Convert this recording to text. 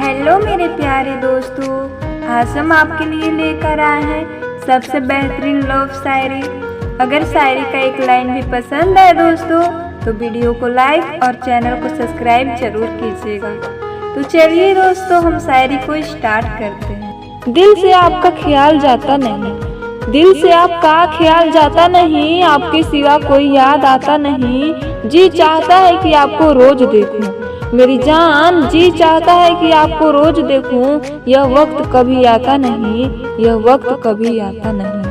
Hello मेरे प्यारे दोस्तों, आज हम आपके लिए लेकर आए हैं सबसे बेहतरीन लव शायरी। अगर शायरी का एक लाइन भी पसंद है दोस्तों तो वीडियो को लाइक और चैनल को सब्सक्राइब जरूर कीजिएगा। तो चलिए दोस्तों, हम शायरी को स्टार्ट करते हैं। दिल से आपका ख्याल जाता नहीं, दिल से आपका ख्याल जाता नहीं, आपके सिवा कोई याद आता नहीं। जी चाहता है कि आपको रोज देखूं, मेरी जान जी चाहता है कि आपको रोज देखूं। यह वक्त कभी आता नहीं, यह वक्त कभी आता नहीं।